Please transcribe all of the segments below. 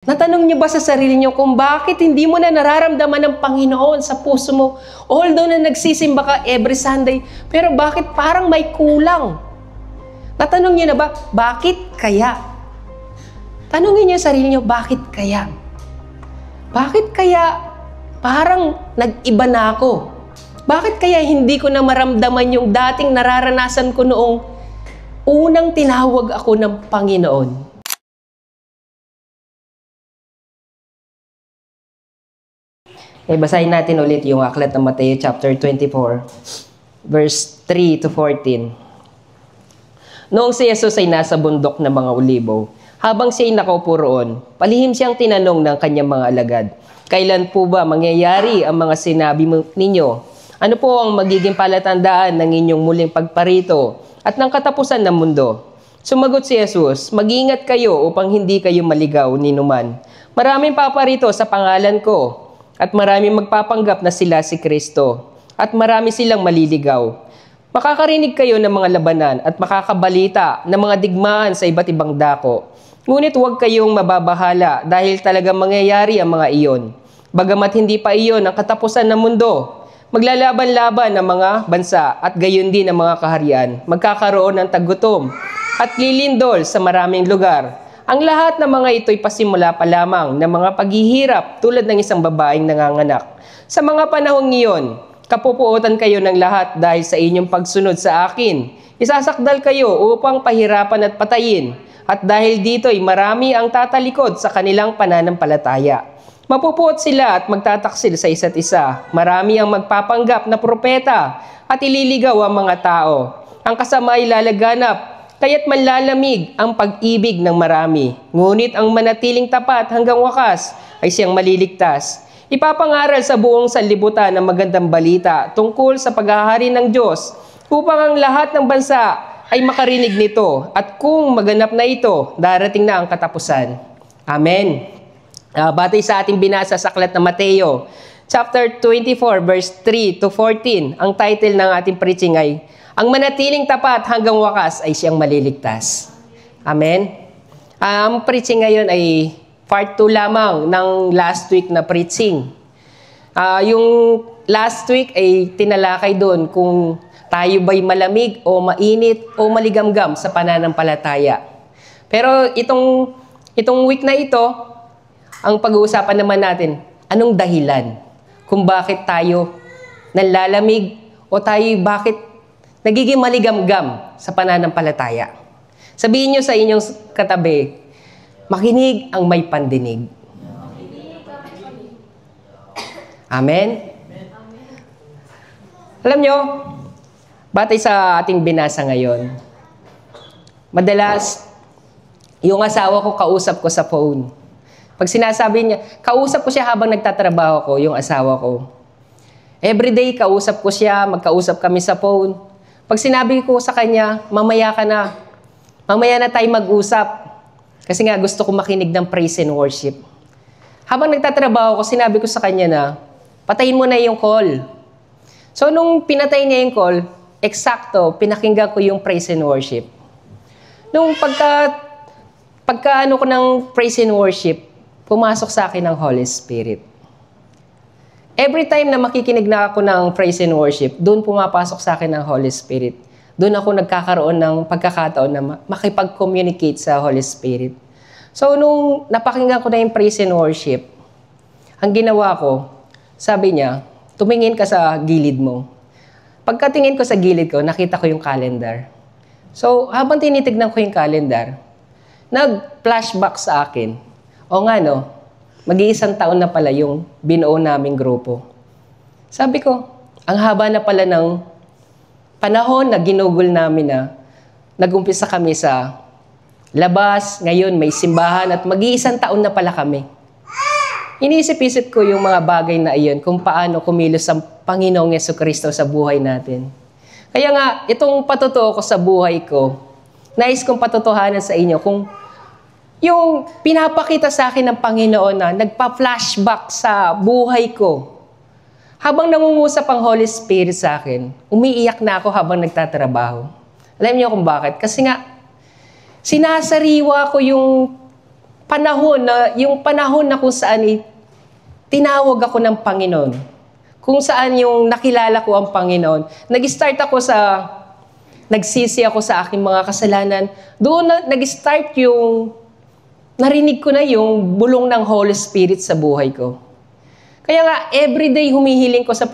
Natanong niyo ba sa sarili niyo kung bakit hindi mo na nararamdaman ng Panginoon sa puso mo? Although na nagsisimba ka every Sunday, pero bakit parang may kulang? Natanong niyo na ba, bakit kaya? Tanungin niyo sa sarili niyo, bakit kaya? Bakit kaya parang nag-iba na ako? Bakit kaya hindi ko na maramdaman yung dating nararanasan ko noong unang tinawag ako ng Panginoon? Basahin natin ulit yung aklat ng Mateo chapter 24, verse 3 to 14. Noong si Jesus ay nasa bundok ng mga Olibo, habang siya ay nakaupo roon, palihim siyang tinanong ng kanyang mga alagad, "Kailan po ba mangyayari ang mga sinabi ninyo? Ano po ang magiging palatandaan ng inyong muling pagparito at ng katapusan ng mundo?" Sumagot si Jesus, "Mag-ingat kayo upang hindi kayo maligaw ni numan. Maraming paparito sa pangalan ko, at maraming magpapanggap na sila si Kristo, at marami silang maliligaw. Makakarinig kayo ng mga labanan at makakabalita ng mga digmaan sa iba't ibang dako. Ngunit huwag kayong mababahala dahil talagang mangyayari ang mga iyon. Bagamat hindi pa iyon ang katapusan ng mundo, maglalaban-laban ang mga bansa at gayon din ang mga kaharian. Magkakaroon ng taggutom at lilindol sa maraming lugar. Ang lahat ng mga ito'y pasimula pa lamang ng mga paghihirap tulad ng isang babaeng nanganganak. Sa mga panahong iyon, kapupuotan kayo ng lahat dahil sa inyong pagsunod sa akin. Isasakdal kayo upang pahirapan at patayin. At dahil dito'y marami ang tatalikod sa kanilang pananampalataya. Mapupuot sila at magtataksil sa isa't isa. Marami ang magpapanggap na propeta at ililigaw ang mga tao. Ang kasama ay lalaganap, kaya't manlalamig ang pag-ibig ng marami. Ngunit ang manatiling tapat hanggang wakas ay siyang maliligtas. Ipapangaral sa buong sanlibutan ang magandang balita tungkol sa paghahari ng Diyos upang ang lahat ng bansa ay makarinig nito. At kung maganap na ito, darating na ang katapusan. Amen. Batay sa ating binasa sa aklat ng Mateo, chapter 24, verse 3 to 14, ang title ng ating preaching ay, "Ang manatiling tapat hanggang wakas ay siyang maliligtas." Amen? Ang preaching ngayon ay part 2 lamang ng last week na preaching. Yung last week ay tinalakay doon kung tayo ba'y malamig o mainit o maligamgam sa pananampalataya. Pero itong week na ito, ang pag-uusapan naman natin, anong dahilan kung bakit tayo nanlalamig o tayo bakit nagiging maligamgam sa pananampalataya. Sabihin nyo sa inyong katabi, makinig ang may pandinig. Amen? Alam nyo, batay sa ating binasa ngayon, madalas, yung asawa ko kausap ko sa phone. Pag sinasabi niya, kausap ko siya habang nagtatrabaho ko, yung asawa ko. Everyday, kausap ko siya, magkausap kami sa phone. Pag sinabi ko sa kanya, mamaya ka na. Mamaya na tayo mag-usap. Kasi nga gusto ko makinig ng praise and worship. Habang nagtatrabaho ko, sinabi ko sa kanya na, patayin mo na yung call. So, nung pinatay niya yung call, eksakto, pinakinggan ko yung praise and worship. Nung pagka ko ng praise and worship, pumasok sa akin ang Holy Spirit. Every time na makikinig na ako ng praise and worship, doon pumapasok sa akin ang Holy Spirit. Doon ako nagkakaroon ng pagkakataon na makipag-communicate sa Holy Spirit. So, nung napakinggan ko na yung praise and worship, ang ginawa ko, sabi niya, tumingin ka sa gilid mo. Pagkatingin ko sa gilid ko, nakita ko yung calendar. So, habang tinitignan ko yung calendar, nag-flashback sa akin. O nga no, mag-iisang taon na pala yung binuo naming grupo. Sabi ko, ang haba na pala ng panahon na ginugol namin na nag-umpisa kami sa labas, ngayon may simbahan at mag-iisang taon na pala kami. Iniisip-isip ko yung mga bagay na iyon kung paano kumilos ang Panginoong Jesucristo sa buhay natin. Kaya nga, itong patotoo ko sa buhay ko, nais kong patotohanan sa inyo kung yung pinapakita sa akin ng Panginoon na nagpa-flashback sa buhay ko. Habang nangungusap ang Holy Spirit sa akin, umiiyak na ako habang nagtatrabaho. Alam niyo kung bakit? Kasi nga, sinasariwa ko yung yung panahon na kung saan tinawag ako ng Panginoon. Kung saan yung nakilala ko ang Panginoon. Nagsisi ako sa aking mga kasalanan. Doon nag-start yung, narinig ko na yung bulong ng Holy Spirit sa buhay ko. Kaya nga, everyday humihiling ko sa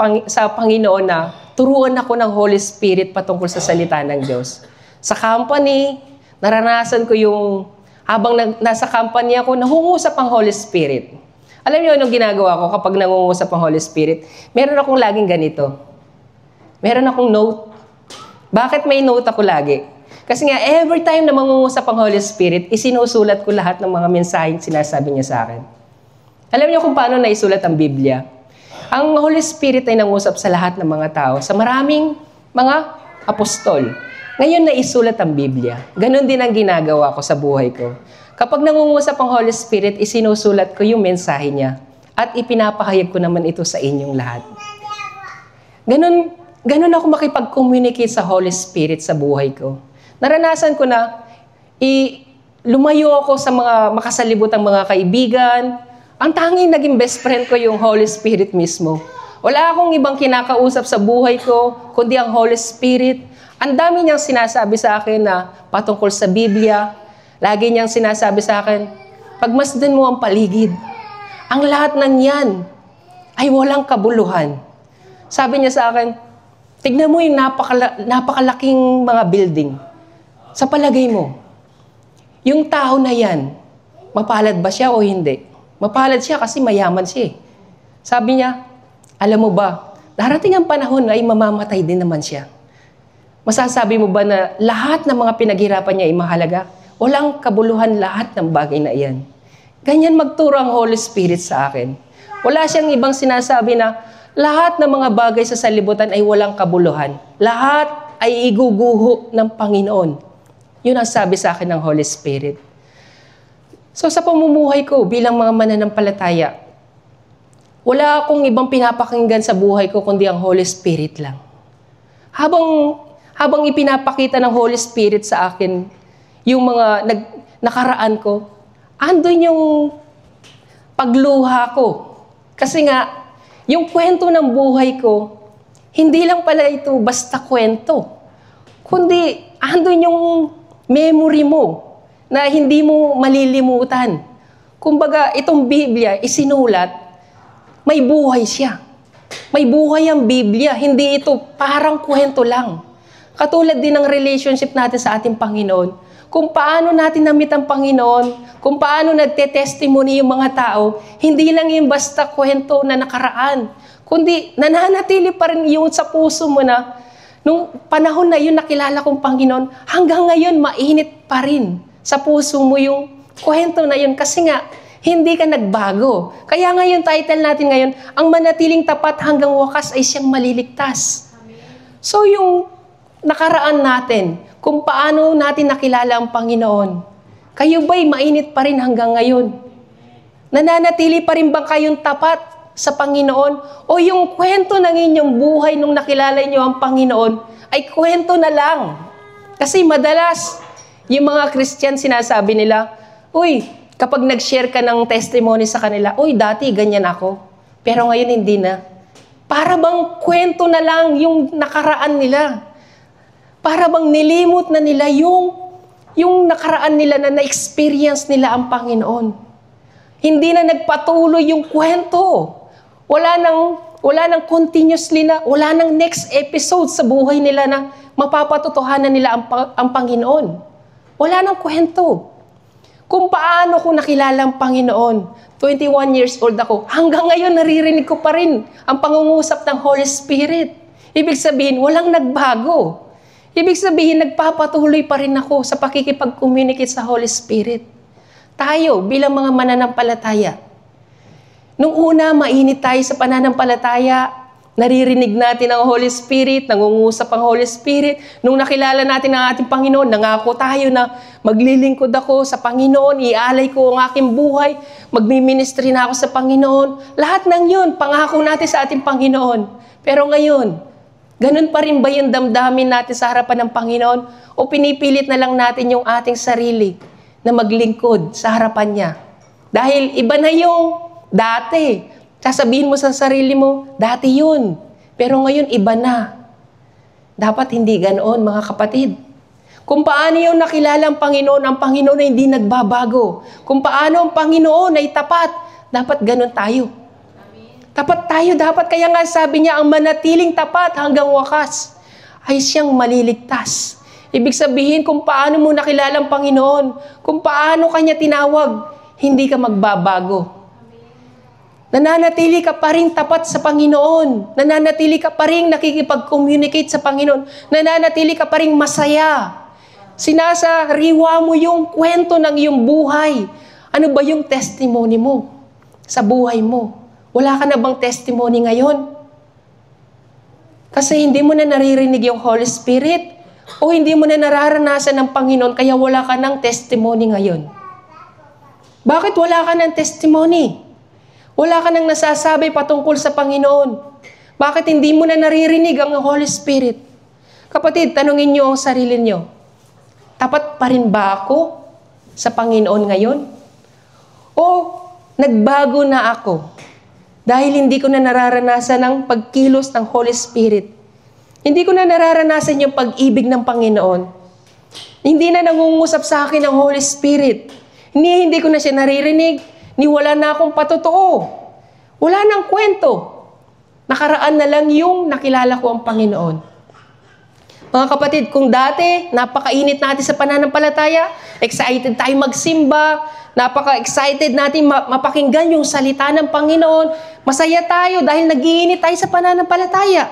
Panginoon na turuan ako ng Holy Spirit patungkol sa salita ng Diyos. Sa company, naranasan ko yung, habang nasa company ako, nangungusap ang Holy Spirit. Alam niyo anong ginagawa ko kapag nangungusap ang Holy Spirit? Meron akong laging ganito. Meron akong note. Bakit may note ako lagi? Kasi nga, every time na mangungusap ang Holy Spirit, isinusulat ko lahat ng mga mensaheng sinasabi niya sa akin. Alam niyo kung paano naisulat ang Biblia? Ang Holy Spirit ay nangusap sa lahat ng mga tao, sa maraming mga apostol. Ngayon naisulat ang Biblia. Ganon din ang ginagawa ko sa buhay ko. Kapag nangungusap ang Holy Spirit, isinusulat ko yung mensahe niya. At ipinapahayag ko naman ito sa inyong lahat. Ganon ako makipag-communicate sa Holy Spirit sa buhay ko. Naranasan ko na lumayo ako sa mga makasalibutang mga kaibigan. Ang tanging naging best friend ko yung Holy Spirit mismo. Wala akong ibang kinakausap sa buhay ko, kundi ang Holy Spirit. Ang dami niyang sinasabi sa akin na patungkol sa Biblia. Lagi niyang sinasabi sa akin, pagmasdan mo ang paligid. Ang lahat ng yan ay walang kabuluhan. Sabi niya sa akin, tignan mo yung napakalaking mga building. Sa palagay mo, yung tao na yan, mapalad ba siya o hindi? Mapalad siya kasi mayaman siya. Sabi niya, alam mo ba, darating ang panahon ay mamamatay din naman siya. Masasabi mo ba na lahat ng mga pinaghirapan niya ay mahalaga? Walang kabuluhan lahat ng bagay na iyan. Ganyan magturo ang Holy Spirit sa akin. Wala siyang ibang sinasabi na lahat ng mga bagay sa salibutan ay walang kabuluhan. Lahat ay iguguho ng Panginoon. Yun ang sabi sa akin ng Holy Spirit. So sa pamumuhay ko bilang mga mananampalataya, wala akong ibang pinapakinggan sa buhay ko kundi ang Holy Spirit lang. Habang ipinapakita ng Holy Spirit sa akin yung mga nakaraan ko, andun yung pagluha ko. Kasi nga, yung kwento ng buhay ko, hindi lang pala ito basta kwento. Kundi, andun yung memory mo na hindi mo malilimutan. Kumbaga, itong Biblia, isinulat, may buhay siya. May buhay ang Biblia. Hindi ito parang kwento lang. Katulad din ng relationship natin sa ating Panginoon. Kung paano natin namit ang Panginoon, kung paano nagte-testimony yung mga tao, hindi lang yung basta kwento na nakaraan, kundi nananatili pa rin yung sa puso mo na nung panahon na yun nakilala kong Panginoon, hanggang ngayon mainit pa rin sa puso mo yung kwento na yun kasi nga, hindi ka nagbago. Kaya ngayon, title natin ngayon, ang manatiling tapat hanggang wakas ay siyang maliligtas. So yung nakaraan natin, kung paano natin nakilala ang Panginoon, kayo ba'y mainit pa rin hanggang ngayon? Nananatili pa rin ba kayong tapat sa Panginoon? O yung kwento ng inyong buhay nung nakilala niyo ang Panginoon ay kwento na lang? Kasi madalas, yung mga Christian sinasabi nila, uy, kapag nag-share ka ng testimony sa kanila, uy, dati ganyan ako, pero ngayon hindi na. Para bang kwento na lang yung nakaraan nila. Para bang nilimot na nila yung nakaraan nila na na-experience nila ang Panginoon. Hindi na nagpatuloy yung kwento. Wala nang continuously na, wala nang next episode sa buhay nila na mapapatotohanan nila ang Panginoon. Wala nang kwento. Kung paano ko nakilala ang Panginoon, 21 years old ako, hanggang ngayon naririnig ko pa rin ang pangungusap ng Holy Spirit. Ibig sabihin, walang nagbago. Ibig sabihin, nagpapatuloy pa rin ako sa pakikipag-communicate sa Holy Spirit. Tayo, bilang mga mananampalataya, nung una, mainit tayo sa pananampalataya, naririnig natin ang Holy Spirit, nangungusap ang Holy Spirit. Nung nakilala natin ang ating Panginoon, nangako tayo na maglilingkod ako sa Panginoon, ialay ko ang aking buhay, magmiministry na ako sa Panginoon. Lahat ng yun, pangako natin sa ating Panginoon. Pero ngayon, ganun pa rin ba yung damdamin natin sa harapan ng Panginoon? O pinipilit na lang natin yung ating sarili na maglingkod sa harapan niya? Dahil iba na yung dati. Sasabihin mo sa sarili mo, dati yun. Pero ngayon, iba na. Dapat hindi ganoon, mga kapatid. Kung paano yung nakilala ang Panginoon ay hindi nagbabago. Kung paano ang Panginoon ay tapat, dapat ganon tayo. Dapat kaya nga sabi niya, ang manatiling tapat hanggang wakas ay siyang maliligtas. Ibig sabihin, kung paano mo nakilala ang Panginoon, kung paano kanya tinawag, hindi ka magbabago. Nananatili ka pa rin tapat sa Panginoon. Nananatili ka pa rin nakikipag-communicate sa Panginoon. Nananatili ka pa rin masaya. Sinasariwa mo yung kwento ng iyong buhay. Ano ba yung testimony mo sa buhay mo? Wala ka na bang testimony ngayon? Kasi hindi mo na naririnig yung Holy Spirit o hindi mo na nararanasan ng Panginoon kaya wala ka ng testimony ngayon. Bakit wala ka ng testimony? Wala ka nang nasasabi patungkol sa Panginoon. Bakit hindi mo na naririnig ang Holy Spirit? Kapatid, tanungin niyo ang sarili niyo. Tapat pa rin ba ako sa Panginoon ngayon? O nagbago na ako dahil hindi ko na nararanasan ang pagkilos ng Holy Spirit? Hindi ko na nararanasan yung pag-ibig ng Panginoon. Hindi na nangungusap sa akin ang Holy Spirit. Hindi ko na siya naririnig. Wala na akong patotoo. Wala nang kwento. Nakaraan na lang yung nakilala ko ang Panginoon. Mga kapatid, kung dati, napakainit natin sa pananampalataya, excited tayo magsimba, napaka-excited natin mapakinggan yung salita ng Panginoon, masaya tayo dahil nag-iinit tayo sa pananampalataya.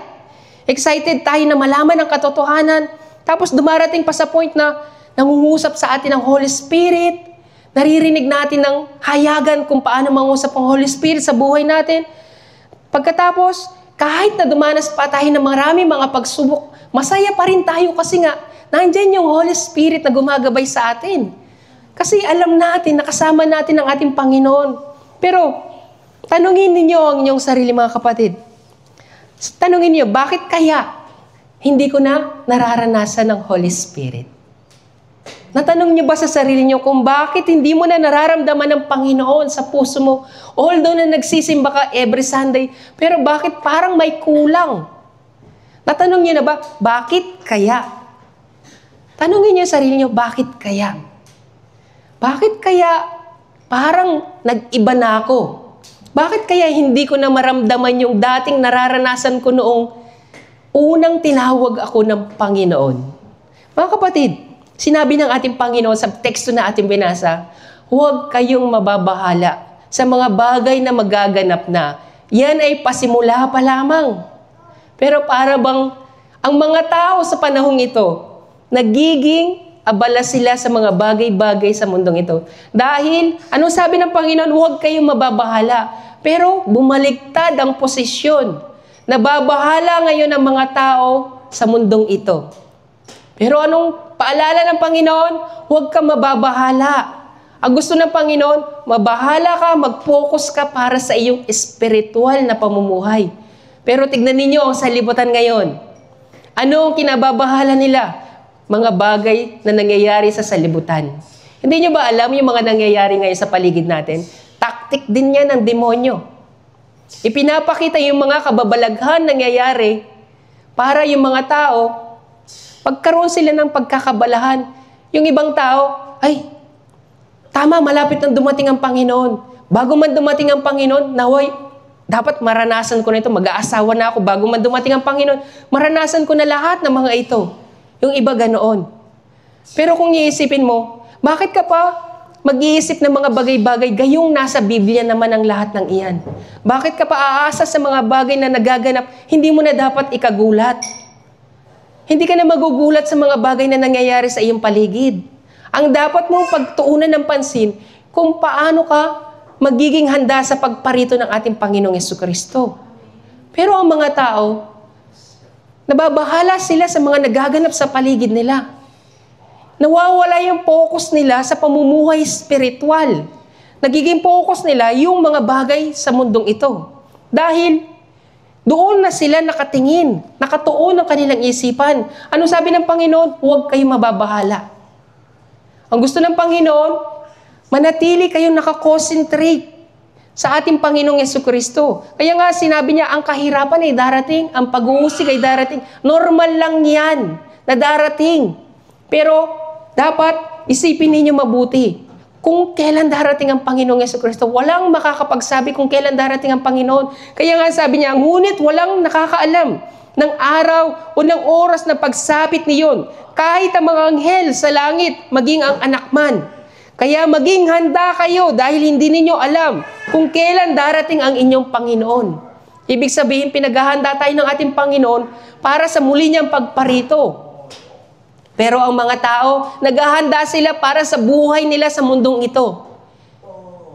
Excited tayo na malaman ang katotohanan, tapos dumarating pa sa point na nangungusap sa atin ang Holy Spirit, naririnig natin ng hayagan kung paano mangusap ang Holy Spirit sa buhay natin. Pagkatapos, kahit na dumanas pa tayo ng maraming mga pagsubok, masaya pa rin tayo kasi nga, nandyan yung Holy Spirit na gumagabay sa atin. Kasi alam natin, nakasama natin ang ating Panginoon. Pero, tanungin ninyo ang inyong sarili, mga kapatid. Tanungin niyo, bakit kaya hindi ko na nararanasan ng Holy Spirit? Natanong niyo ba sa sarili niyo kung bakit hindi mo na nararamdaman ng Panginoon sa puso mo? Although na nagsisimba ka every Sunday, pero bakit parang may kulang? Natanong niyo na ba, bakit kaya? Tanungin niyo sa sarili niyo, bakit kaya? Bakit kaya parang nag-iba na ako? Bakit kaya hindi ko na maramdaman yung dating nararanasan ko noong unang tinawag ako ng Panginoon? Mga kapatid, sinabi ng ating Panginoon sa teksto na ating binasa, huwag kayong mababahala sa mga bagay na magaganap na. Yan ay pasimula pa lamang. Pero para bang ang mga tao sa panahong ito, nagiging abala sila sa mga bagay-bagay sa mundong ito. Dahil, anong sabi ng Panginoon? Huwag kayong mababahala. Pero bumaliktad ang posisyon. Nababahala ngayon ang mga tao sa mundong ito. Pero anong paalala ng Panginoon? Huwag ka mababahala. Ang gusto ng Panginoon, mabahala ka, mag-focus ka para sa iyong espiritual na pamumuhay. Pero tignan ninyo ang salibutan ngayon. Ano ang kinababahala nila? Mga bagay na nangyayari sa salibutan. Hindi nyo ba alam yung mga nangyayari ngayon sa paligid natin? Taktik din yan ng demonyo. Ipinapakita yung mga kababalaghan nangyayari para yung mga tao, pagkaroon sila ng pagkakabalahan. Yung ibang tao, ay, tama, malapit nang dumating ang Panginoon. Bago man dumating ang Panginoon, naway, dapat maranasan ko na ito. Mag-aasawa na ako bago man dumating ang Panginoon. Maranasan ko na lahat ng mga ito. Yung iba ganoon. Pero kung iisipin mo, bakit ka pa mag-iisip ng mga bagay-bagay gayong nasa Biblia naman ang lahat ng iyan? Bakit ka pa aasa sa mga bagay na nagaganap, hindi mo na dapat ikagulat? Hindi ka na magugulat sa mga bagay na nangyayari sa iyong paligid. Ang dapat mong pagtuunan ng pansin kung paano ka magiging handa sa pagparito ng ating Panginoong Jesucristo. Pero ang mga tao, nababahala sila sa mga nagaganap sa paligid nila. Nawawala yung focus nila sa pamumuhay spiritual. Nagiging focus nila yung mga bagay sa mundong ito. Dahil doon na sila nakatingin, nakatuon ang kanilang isipan. Ano sabi ng Panginoon? Huwag kayong mababahala. Ang gusto ng Panginoon, Manatili kayong nakakonsentrate sa ating Panginoong Yesukristo. Kaya nga sinabi niya, ang kahirapan ay darating, ang pag-uusig ay darating. Normal lang yan na darating. Pero dapat isipin ninyo mabuti. Kung kailan darating ang Panginoong Yesukristo, walang makakapagsabi kung kailan darating ang Panginoon. Kaya nga sabi niya, ngunit walang nakakaalam ng araw o ng oras na pagsapit niyon, kahit ang mga anghel sa langit, maging ang anak man. Kaya maging handa kayo dahil hindi ninyo alam kung kailan darating ang inyong Panginoon. Ibig sabihin, pinaghahanda tayo ng ating Panginoon para sa muli niyang pagparito. Pero ang mga tao, naghahanda sila para sa buhay nila sa mundong ito.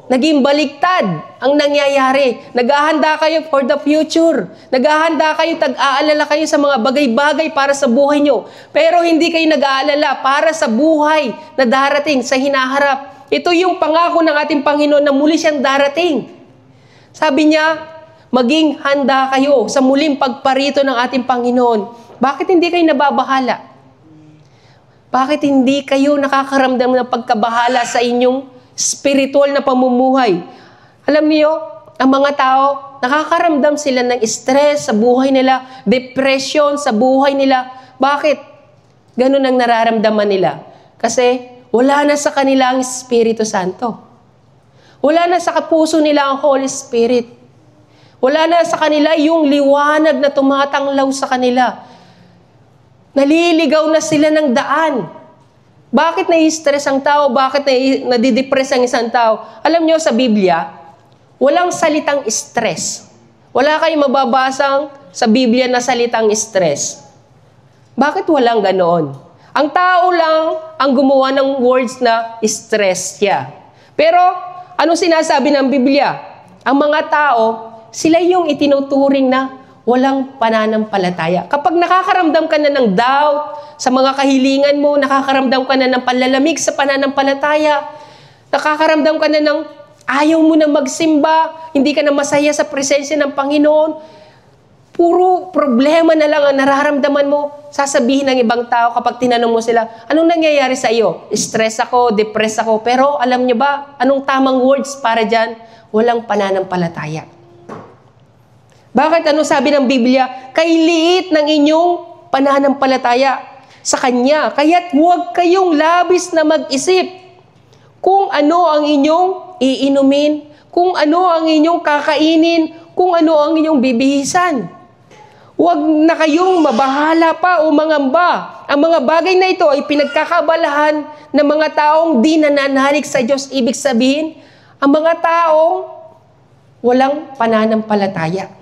Naging baliktad ang nangyayari. Naghahanda kayo for the future. Naghahanda kayo, tag-aalala kayo sa mga bagay-bagay para sa buhay nyo. Pero hindi kayo nag-aalala para sa buhay na darating sa hinaharap. Ito yung pangako ng ating Panginoon na muli siyang darating. Sabi niya, maging handa kayo sa muling pagparito ng ating Panginoon. Bakit hindi kayo nababahala? Bakit hindi kayo nakakaramdam ng pagkabahala sa inyong spiritual na pamumuhay? Alam niyo, ang mga tao, nakakaramdam sila ng stress sa buhay nila, depression sa buhay nila. Bakit? Ganun ang nararamdaman nila. Kasi wala na sa kanila ang Espiritu Santo. Wala na sa kapuso nila ang Holy Spirit. Wala na sa kanila yung liwanag na tumatanglaw sa kanila. Naliligaw na sila ng daan. Bakit nai-stress ang tao? Bakit nadidepress ang isang tao? Alam nyo, sa Biblia, walang salitang stress. Wala kayong mababasang sa Biblia na salitang stress. Bakit walang ganoon? Ang tao lang ang gumawa ng words na stress siya. Pero, ano sinasabi ng Biblia? Ang mga tao, sila yung itinuturing na walang pananampalataya. Kapag nakakaramdam ka na ng doubt sa mga kahilingan mo, nakakaramdam ka na ng panlalamig sa pananampalataya, nakakaramdam ka na ng ayaw mo na magsimba, hindi ka na masaya sa presensya ng Panginoon, puro problema na lang ang nararamdaman mo, sasabihin ng ibang tao kapag tinanong mo sila, anong nangyayari sa iyo? Stress ako, depressed ako, pero alam niyo ba, anong tamang words para dyan? Walang pananampalataya. Bakit ano sabi ng Biblia? Kay liit ng inyong pananampalataya sa Kanya. Kaya't huwag kayong labis na mag-isip kung ano ang inyong iinumin, kung ano ang inyong kakainin, kung ano ang inyong bibihisan. Huwag na kayong mabahala pa o mangamba. Ang mga bagay na ito ay pinagkakabalahan ng mga taong di nananalig sa Diyos. Ibig sabihin, ang mga taong walang pananampalataya.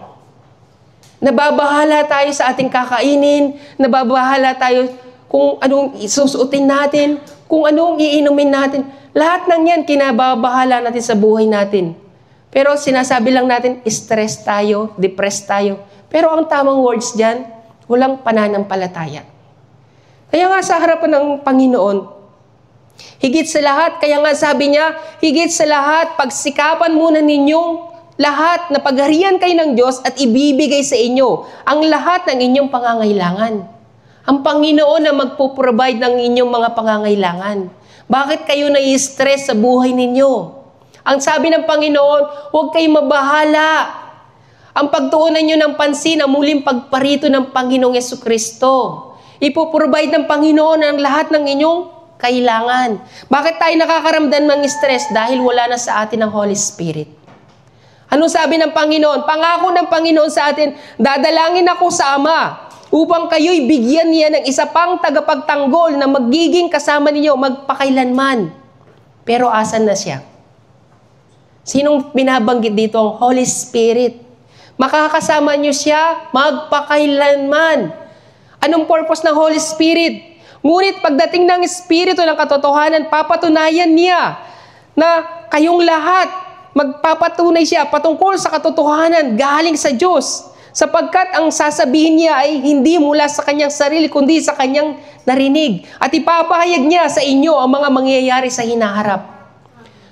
Nababahala tayo sa ating kakainin, nababahala tayo kung anong isusuotin natin, kung anong iinumin natin. Lahat ng yan, kinababahala natin sa buhay natin. Pero sinasabi lang natin, stress tayo, depressed tayo. Pero ang tamang words dyan, walang pananampalataya. Kaya nga sa harapan ng Panginoon, higit sa lahat, kaya nga sabi niya, higit sa lahat, pagsikapan muna ninyong lahat na pagharian kayo ng Diyos at ibibigay sa inyo ang lahat ng inyong pangangailangan. Ang Panginoon na magpo-provide ng inyong mga pangangailangan. Bakit kayo nai-stress sa buhay ninyo? Ang sabi ng Panginoon, huwag kayong mabahala. Ang pagtuunan nyo ng pansin ang muling pagparito ng Panginoong Yesukristo. Ipoprovide ng Panginoon ang lahat ng inyong kailangan. Bakit tayo nakakaramdam ng stress? Dahil wala na sa atin ang Holy Spirit. Ano sabi ng Panginoon? Pangako ng Panginoon sa atin, dadalangin ako sa Ama upang kayo'y bigyan niya ng isa pang tagapagtanggol na magiging kasama ninyo magpakailanman. Pero asan na siya? Sinong binabanggit dito? Ang Holy Spirit. Makakasama niyo siya magpakailanman. Anong purpose ng Holy Spirit? Ngunit pagdating ng Espiritu ng katotohanan, papatunayan niya na kayong lahat magpapatunay siya patungkol sa katotohanan galing sa Diyos. Sapagkat ang sasabihin niya ay hindi mula sa kanyang sarili, kundi sa kanyang narinig. At ipapahayag niya sa inyo ang mga mangyayari sa hinaharap.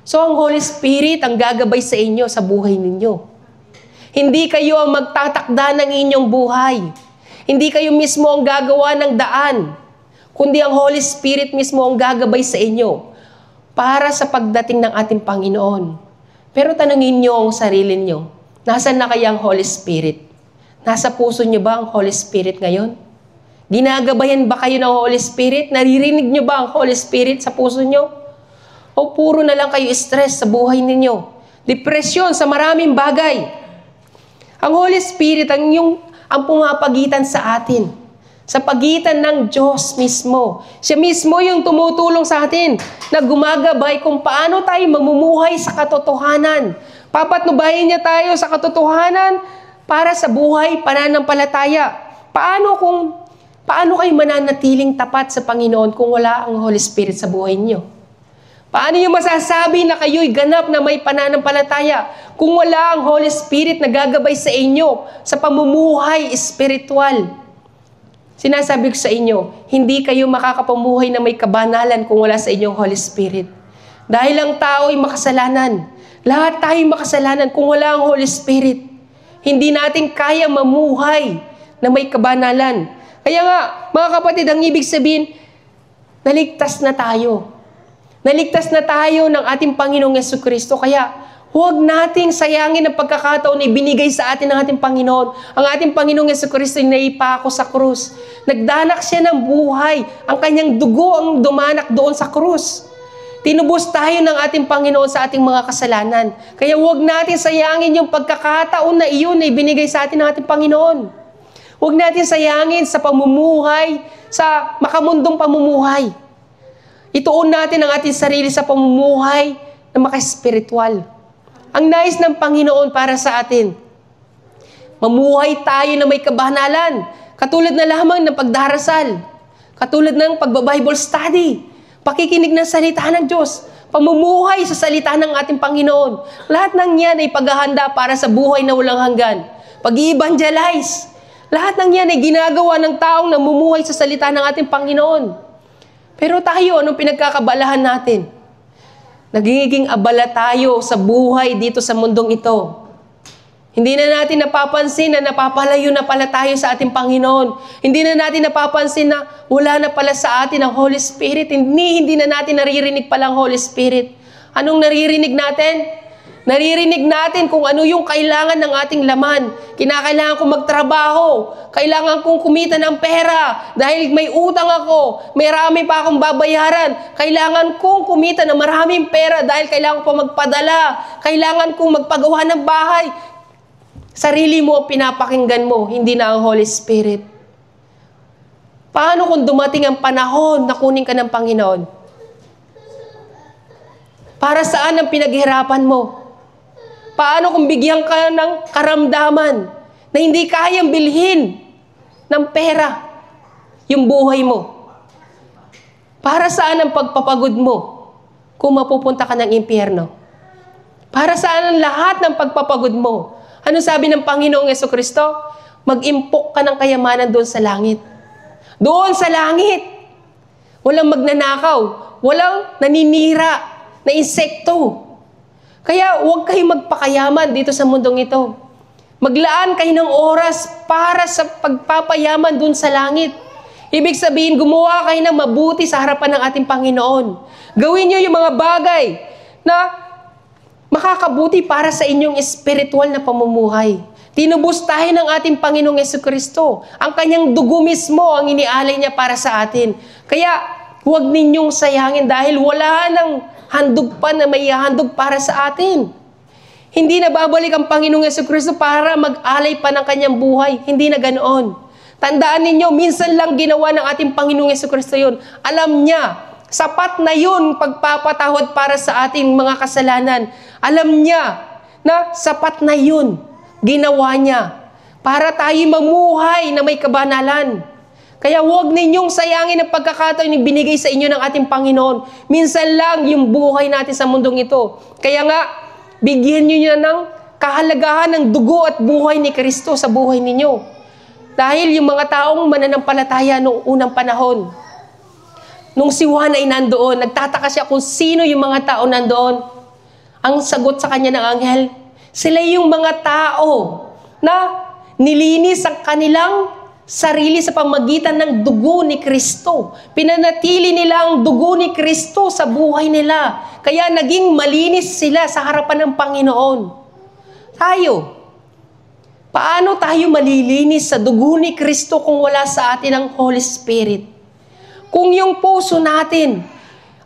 So ang Holy Spirit ang gagabay sa inyo sa buhay ninyo. Hindi kayo ang magtatakda ng inyong buhay. Hindi kayo mismo ang gagawa ng daan, kundi ang Holy Spirit mismo ang gagabay sa inyo. para sa pagdating ng ating Panginoon. Pero tanungin niyo ang sarili niyo, nasaan na kaya ang Holy Spirit? Nasa puso niyo ba ang Holy Spirit ngayon? Ginagabayan ba kayo ng Holy Spirit? Naririnig niyo ba ang Holy Spirit sa puso niyo? O puro na lang kayo stress sa buhay ninyo? Depresyon sa maraming bagay. Ang Holy Spirit ang pumapagitan sa atin. Sa pagitan ng Diyos mismo. Siya mismo yung tumutulong sa atin na gumagabay kung paano tayo mamumuhay sa katotohanan. Papatnubayin niya tayo sa katotohanan para sa buhay pananampalataya. Paano kayo mananatiling tapat sa Panginoon kung wala ang Holy Spirit sa buhay niyo? Paano niyo masasabi na kayo'y ganap na may pananampalataya kung wala ang Holy Spirit na gagabay sa inyo sa pamumuhay espiritual? Sinasabi ko sa inyo, hindi kayo makakapamuhay na may kabanalan kung wala sa inyong Holy Spirit. Dahil ang tao ay makasalanan. Lahat tayo makasalanan kung wala ang Holy Spirit. Hindi natin kaya mamuhay na may kabanalan. Kaya nga, mga kapatid, ang ibig sabihin, naligtas na tayo. Naligtas na tayo ng ating Panginoong Jesucristo. Kaya, huwag nating sayangin ang pagkakataon na ibinigay sa atin ng ating Panginoon. Ang ating Panginoong Jesucristo ay naipako sa krus. Nagdanak siya ng buhay. Ang kanyang dugo ang dumanak doon sa krus. Tinubos tayo ng ating Panginoon sa ating mga kasalanan. Kaya huwag natin sayangin yung pagkakataon na iyon na ibinigay sa atin ng ating Panginoon. Huwag natin sayangin sa pamumuhay, sa makamundong pamumuhay. Ituon natin ang ating sarili sa pamumuhay na maka-espiritual. Ang nais ng Panginoon para sa atin, mamuhay tayo na may kabanalan, katulad na lamang ng pagdarasal, katulad ng pagba-Bible study, pakikinig ng salita ng Diyos, pamumuhay sa salita ng ating Panginoon. Lahat ng yan ay paghahanda para sa buhay na walang hanggan. Pag-i-evangelize, lahat ng yan ay ginagawa ng taong namumuhay sa salita ng ating Panginoon. Pero tayo, anong pinagkakabalahan natin? Nagiging abala tayo sa buhay dito sa mundong ito. Hindi na natin napapansin na napapalayo na pala tayo sa ating Panginoon. Hindi na natin napapansin na wala na pala sa atin ang Holy Spirit. Hindi na natin naririnig pala ang Holy Spirit. Anong naririnig natin? Naririnig natin kung ano yung kailangan ng ating laman. Kinakailangan kong magtrabaho. Kailangan kong kumita ng pera. Dahil may utang ako. May rami pa akong babayaran. Kailangan kong kumita ng maraming pera dahil kailangan ko magpadala. Kailangan kong magpagawa ng bahay. Sarili mo, pinapakinggan mo, hindi na ang Holy Spirit. Paano kung dumating ang panahon na kunin ka ng Panginoon? Para saan ang pinaghirapan mo? Paano kung bigyan ka ng karamdaman na hindi kayang bilhin ng pera yung buhay mo? Para saan ang pagpapagod mo kung mapupunta ka ng impyerno? Para saan ang lahat ng pagpapagod mo? Ano sabi ng Panginoong Jesucristo? Mag-impok ka ng kayamanan doon sa langit. Doon sa langit. Walang magnanakaw. Walang naninira na insekto. Kaya huwag kayong magpakayaman dito sa mundong ito. Maglaan kayo ng oras para sa pagpapayaman dun sa langit. Ibig sabihin, gumawa kayo ng mabuti sa harapan ng ating Panginoon. Gawin niyo yung mga bagay na makakabuti para sa inyong espiritual na pamumuhay. Tinubos tayo ng ating Panginoong Jesucristo. Ang kanyang dugo mismo ang inialay niya para sa atin. Kaya huwag ninyong sayangin dahil wala nang handog pa na may handog para sa atin. Hindi na babalik ang Panginoong Jesucristo para mag-alay pa ng kanyang buhay. Hindi na ganoon. Tandaan ninyo, minsan lang ginawa ng ating Panginoong Jesucristo yun. Alam niya, sapat na yun pagpapatawad para sa ating mga kasalanan. Alam niya na sapat na yun. Ginawa niya para tayo mamuhay na may kabanalan. Kaya huwag ninyong sayangin ang pagkakataon na binigay sa inyo ng ating Panginoon. Minsan lang yung buhay natin sa mundong ito. Kaya nga, bigyan nyo niya ng kahalagahan ng dugo at buhay ni Kristo sa buhay ninyo. Dahil yung mga taong mananampalataya noong unang panahon, nung si Juan ay nandoon, nagtataka siya kung sino yung mga tao nandoon. Ang sagot sa kanya ng anghel, sila yung mga tao na nilinis ang kanilang sarili sa pamagitan ng dugo ni Kristo. Pinanatili nila ang dugo ni Kristo sa buhay nila. Kaya naging malinis sila sa harapan ng Panginoon. Tayo, paano tayo malilinis sa dugo ni Kristo kung wala sa atin ang Holy Spirit? Kung yung puso natin,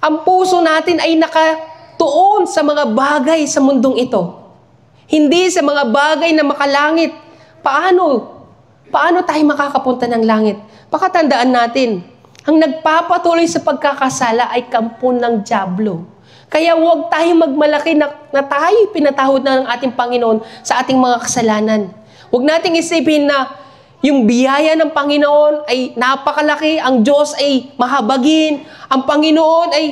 ang puso natin ay nakatuon sa mga bagay sa mundong ito, hindi sa mga bagay na makalangit, paano tayo makakapunta ng langit? Pakatandaan natin, ang nagpapatuloy sa pagkakasala ay kampo ng dyablo. Kaya huwag tayo magmalaki na tayo pinatawad na ng ating Panginoon sa ating mga kasalanan. Huwag nating isipin na yung biyaya ng Panginoon ay napakalaki, ang Diyos ay mahabagin, ang Panginoon ay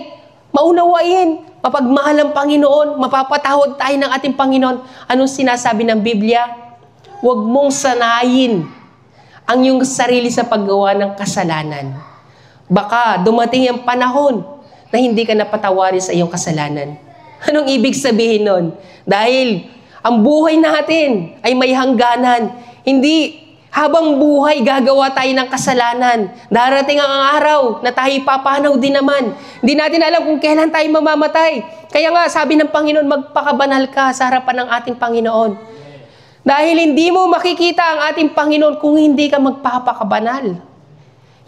maunawain, mapagmahal ang Panginoon, mapapatawad tayo ng ating Panginoon. Anong sinasabi ng Biblia? Huwag mong sanayin ang iyong sarili sa paggawa ng kasalanan. Baka dumating ang panahon na hindi ka napatawarin sa iyong kasalanan. Anong ibig sabihin nun? Dahil ang buhay natin ay may hangganan. Hindi habang buhay gagawa tayo ng kasalanan. Darating ang araw na tayo papanaw din naman. Hindi natin alam kung kailan tayo mamamatay. Kaya nga sabi ng Panginoon, magpakabanal ka sa harapan ng ating Panginoon. Dahil hindi mo makikita ang ating Panginoon kung hindi ka magpapakabanal.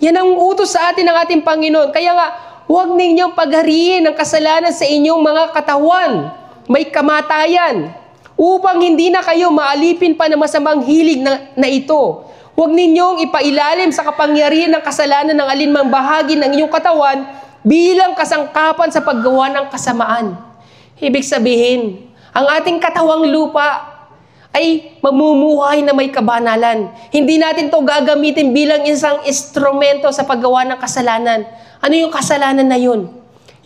Yan ang utos sa atin ng ating Panginoon. Kaya nga, huwag ninyong paghariin ang kasalanan sa inyong mga katawan. May kamatayan. Upang hindi na kayo maalipin pa ng masamang hilig na ito. Huwag ninyong ipailalim sa kapangyarihan ng kasalanan ng alinmang bahagi ng inyong katawan bilang kasangkapan sa paggawa ng kasamaan. Ibig sabihin, ang ating katawang lupa ay mamumuhay na may kabanalan. Hindi natin to gagamitin bilang isang instrumento sa paggawa ng kasalanan. Ano yung kasalanan na yun?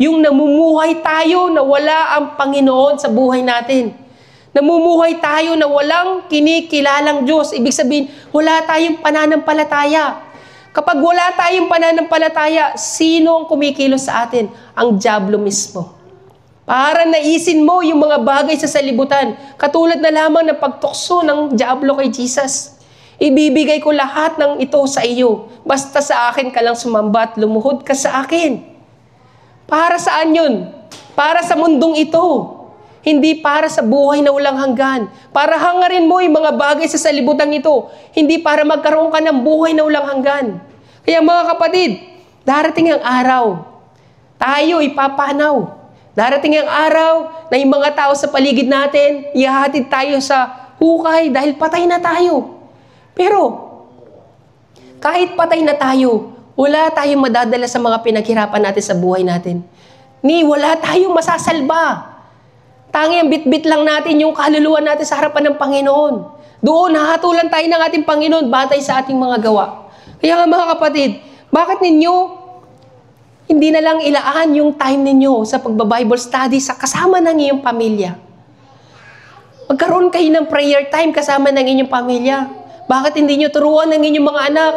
Yung namumuhay tayo na wala ang Panginoon sa buhay natin. Namumuhay tayo na walang kinikilalang Diyos. Ibig sabihin, wala tayong pananampalataya. Kapag wala tayong pananampalataya, sino ang kumikilos sa atin? Ang dyablo mismo. Para naisin mo yung mga bagay sa salibutan. Katulad na lamang ng pagtukso ng dyablo kay Jesus. Ibibigay ko lahat ng ito sa iyo. Basta sa akin ka lang sumamba at lumuhod ka sa akin. Para saan yun? Para sa mundong ito. Hindi para sa buhay na walang hanggan. Para hangarin mo yung mga bagay sa salibutan ito. Hindi para magkaroon ka ng buhay na walang hanggan. Kaya mga kapatid, darating ang araw. Tayo ipapanaw. Darating ang araw na yung mga tao sa paligid natin, ihahatid tayo sa hukay dahil patay na tayo. Pero, kahit patay na tayo, wala tayong madadala sa mga pinaghirapan natin sa buhay natin. Wala tayong masasalba. Tangi ang bitbit lang natin yung kaluluwa natin sa harapan ng Panginoon. Doon, hahatulan tayo ng ating Panginoon batay sa ating mga gawa. Kaya nga mga kapatid, bakit ninyo hindi na lang ilaan yung time ninyo sa pagba-Bible study sa kasama ng inyong pamilya? Magkaroon kayo ng prayer time kasama ng inyong pamilya. Bakit hindi nyo turuan ng inyong mga anak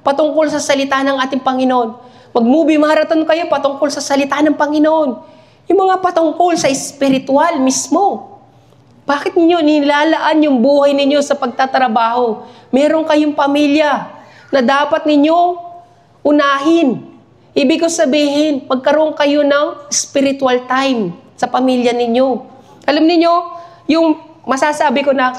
patungkol sa salita ng ating Panginoon? Mag-movie marathon kayo patungkol sa salita ng Panginoon. Yung mga patungkol sa spiritual mismo. Bakit ninyo nilalaan yung buhay ninyo sa pagtatrabaho? Meron kayong pamilya na dapat ninyong unahin. Ibig ko sabihin, magkaroon kayo ng spiritual time sa pamilya ninyo. Alam niyo, yung masasabi ko na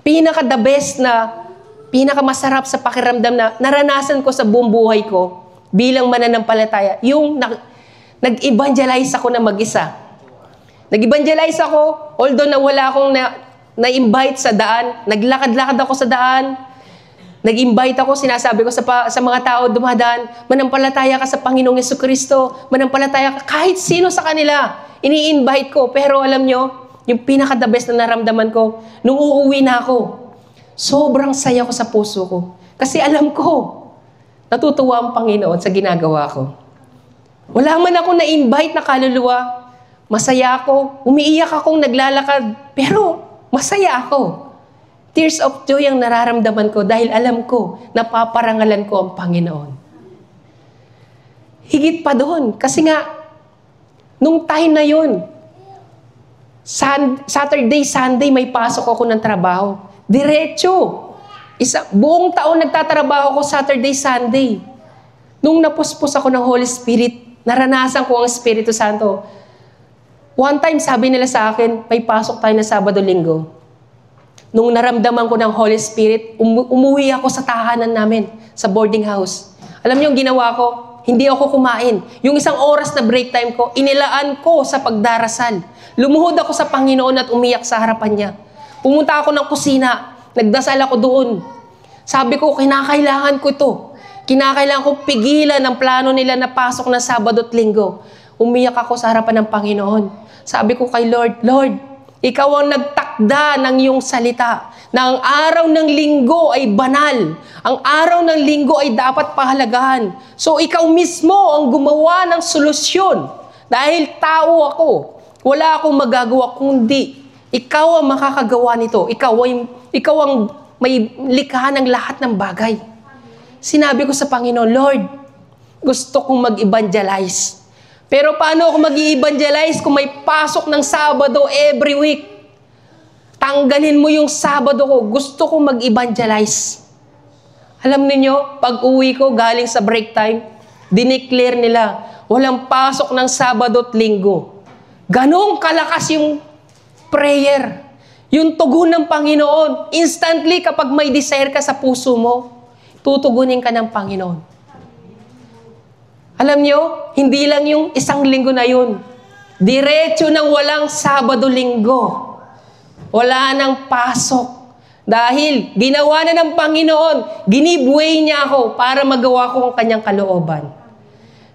pinaka-the best na pinaka-masarap sa pakiramdam na naranasan ko sa buong buhay ko bilang mananampalataya, yung nag-evangelize ako na mag-isa. Nag-evangelize ako, although na wala akong na-invite sa daan, naglakad-lakad ako sa daan, nag-invite ako, sinasabi ko sa mga tao dumadaan, manampalataya ka sa Panginoong Jesucristo, manampalataya ka kahit sino sa kanila, ini-invite ko. Pero alam nyo, yung pinaka-the best na naramdaman ko, nung uuwi na ako, sobrang saya ko sa puso ko. Kasi alam ko, natutuwa ang Panginoon sa ginagawa ko. Wala man akong na-invite na kaluluwa, masaya ako, umiiyak akong naglalakad, pero masaya ako. Tears of joy ang nararamdaman ko dahil alam ko, napaparangalan ko ang Panginoon. Higit pa doon, kasi nga, nung time na yun, Saturday, Sunday, may pasok ako ng trabaho. Diretso. Buong taon nagtatrabaho ko Saturday, Sunday. Nung napuspos ako ng Holy Spirit, naranasan ko ang Espiritu Santo. One time, sabi nila sa akin, may pasok tayo na Sabado, Linggo. Nung naramdaman ko ng Holy Spirit, umuwi ako sa tahanan namin, sa boarding house. Alam niyo yung ginawa ko? Hindi ako kumain. Yung 1 oras na break time ko, inilaan ko sa pagdarasal. Lumuhod ako sa Panginoon at umiyak sa harapan niya. Pumunta ako ng kusina. Nagdasal ako doon. Sabi ko, kinakailangan ko ito. Kinakailangan ko pigilan ang plano nila na pasok na Sabado at Linggo. Umiyak ako sa harapan ng Panginoon. Sabi ko kay Lord, Lord, Ikaw ang nagtakda ng iyong salita na ang araw ng Linggo ay banal. Ang araw ng Linggo ay dapat pahalagahan. So Ikaw mismo ang gumawa ng solusyon. Dahil tao ako, wala akong magagawa kundi Ikaw ang makakagawa nito. Ikaw ang may likha ng lahat ng bagay. Sinabi ko sa Panginoon, Lord, gusto kong mag-evangelize. Pero paano ako mag-evangelize kung may pasok ng Sabado every week? Tanggalin mo yung Sabado ko. Gusto kong mag-evangelize. Alam niyo, pag uwi ko galing sa break time, dineclare nila, walang pasok ng Sabado at Linggo. Ganong kalakas yung prayer. Yung tugon ng Panginoon. Instantly, kapag may desire ka sa puso mo, tutugunin ka ng Panginoon. Alam nyo, hindi lang yung 1 linggo na yun. Diretso ng walang Sabado-Linggo. Wala nang pasok. Dahil ginawa na ng Panginoon, ginibway niya ako para magawa ko ang kanyang kalooban.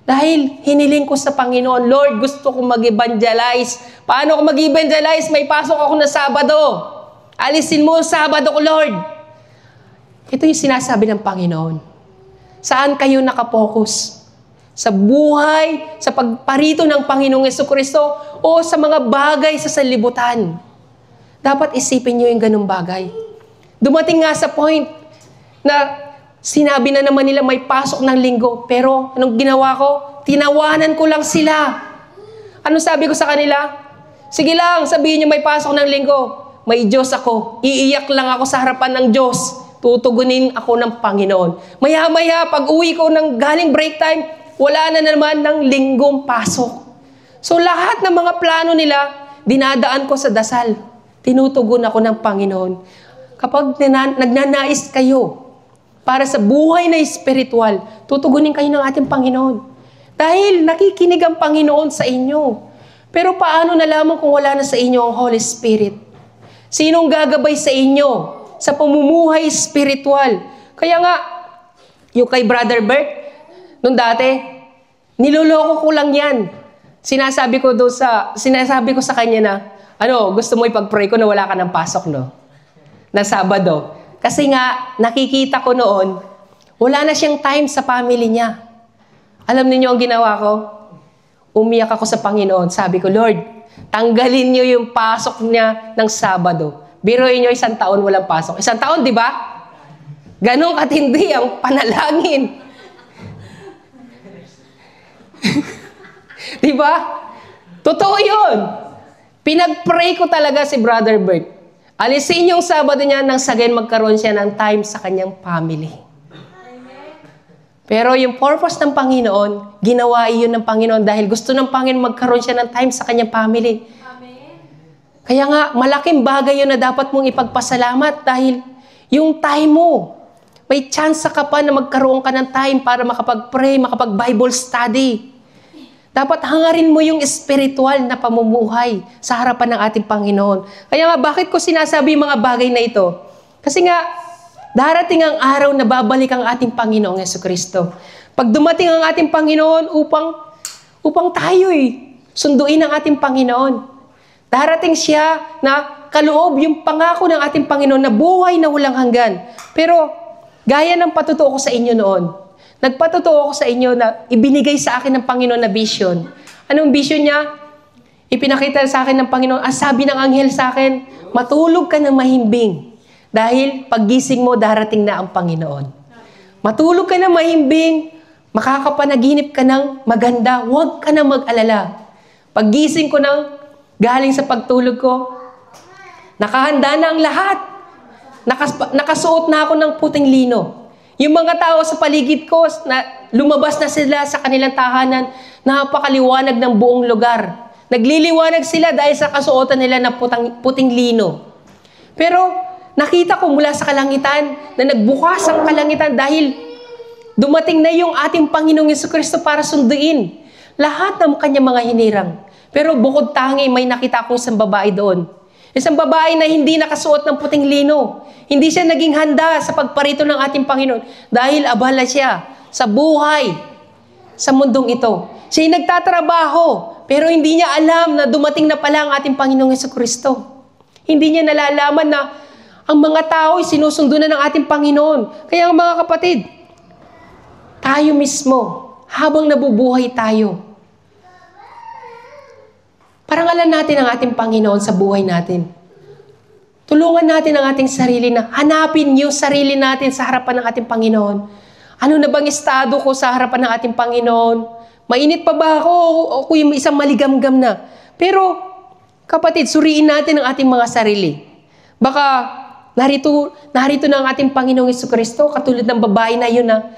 Dahil hiniling ko sa Panginoon, Lord, gusto kong mag-evangelize. Paano ako mag-evangelize? May pasok ako na Sabado. Alisin mo ang Sabado ko, Lord. Ito yung sinasabi ng Panginoon. Saan kayo nakapokus? Sa buhay, sa pagparito ng Panginoong Jesucristo, o sa mga bagay sa salibutan? Dapat isipin nyo yung ganung bagay. Dumating nga sa point na sinabi na naman nila may pasok ng Linggo, pero anong ginawa ko? Tinawanan ko lang sila. Ano sabi ko sa kanila? Sige lang, sabihin nyo may pasok ng Linggo. May Diyos ako. Iiyak lang ako sa harapan ng Diyos. Tutugunin ako ng Panginoon. Maya-maya, pag uwi ko ng galing break time, wala na naman ng Linggong pasok. So lahat ng mga plano nila, dinadaan ko sa dasal. Tinutugon ako ng Panginoon. Kapag nagnanais kayo para sa buhay na espiritual, tutugunin kayo ng ating Panginoon. Dahil nakikinig ang Panginoon sa inyo. Pero paano nalaman kung wala na sa inyo ang Holy Spirit? Sinong gagabay sa inyo sa pamumuhay espiritual? Kaya nga, yung kay Brother Bert, nung dati, niloloko ko lang yan. Sinasabi ko sa kanya na, gusto mo ipag-pray ko na wala ka ng pasok, no? Na Sabado. Kasi nga, nakikita ko noon, wala na siyang time sa family niya. Alam niyo ang ginawa ko? Umiyak ako sa Panginoon. Sabi ko, Lord, tanggalin niyo yung pasok niya ng Sabado. Biruin niyo 1 taon walang pasok. 1 taon, di ba? Ganong katindi ang panalangin. Di ba? Totoo yun. Pinag-pray ko talaga si Brother Bert. Alisin yung Sabado niya nang sagayon magkaroon siya ng time sa kanyang family. Pero yung purpose ng Panginoon, ginawa iyon ng Panginoon dahil gusto ng Panginoon magkaroon siya ng time sa kanyang family. Kaya nga, malaking bagay yun na dapat mong ipagpasalamat dahil yung time mo, may chance ka pa na magkaroon ka ng time para makapag-pray, makapag-Bible study. Dapat hangarin mo yung spiritual na pamumuhay sa harapan ng ating Panginoon. Kaya nga, bakit ko sinasabi yung mga bagay na ito? Kasi nga, darating ang araw na babalik ang ating Panginoong Jesucristo. Pag dumating ang ating Panginoon upang tayo'y sunduin ang ating Panginoon. Darating siya na kaloob yung pangako ng ating Panginoon na buhay na walang hanggan. Pero, gaya ng patutuo ko sa inyo noon, nagpatutuo ako sa inyo na ibinigay sa akin ng Panginoon na vision. Anong vision niya? Ipinakita sa akin ng Panginoon, sabi ng anghel sa akin, matulog ka ng mahimbing. Dahil paggising mo, darating na ang Panginoon. Matulog ka ng mahimbing, makakapanaginip ka ng maganda, huwag ka na mag-alala. Paggising ko galing sa pagtulog ko, nakahanda na ang lahat. Nakasuot na ako ng puting lino. Yung mga tao sa paligid ko, lumabas na sila sa kanilang tahanan, napakaliwanag ng buong lugar. Nagliliwanag sila dahil sa kasuotan nila ng puting lino. Pero nakita ko mula sa kalangitan na nagbukas ang kalangitan dahil dumating na yung ating Panginoong Jesucristo para sunduin lahat ng kanyang mga hinirang. Pero bukod tangi, may nakita akong isang babae doon. Isang babae na hindi nakasuot ng puting lino. Hindi siya naging handa sa pagparito ng ating Panginoon dahil abala siya sa buhay sa mundong ito. Siya'y nagtatrabaho, pero hindi niya alam na dumating na pala ang ating Panginoong Jesucristo. Hindi niya nalalaman na ang mga tao ay sinusundo na ng ating Panginoon. Kaya mga kapatid, tayo mismo, habang nabubuhay tayo, parangalan natin ang ating Panginoon sa buhay natin. Tulungan natin ang ating sarili na hanapin yung sarili natin sa harapan ng ating Panginoon. Ano na bang estado ko sa harapan ng ating Panginoon? Mainit pa ba ako o ako yung isang maligamgam na? Pero, kapatid, suriin natin ang ating mga sarili. Baka narito na ang ating Panginoong Jesucristo, katulad ng babae na yun na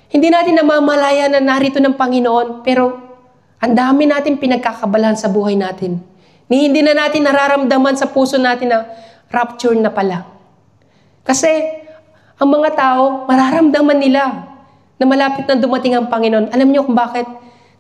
hindi natin namamalaya na narito ng Panginoon, pero ang dami natin pinagkakabalahan sa buhay natin. Hindi na natin nararamdaman sa puso natin na rapture na pala. Kasi ang mga tao, mararamdaman nila na malapit na dumating ang Panginoon. Alam niyo kung bakit?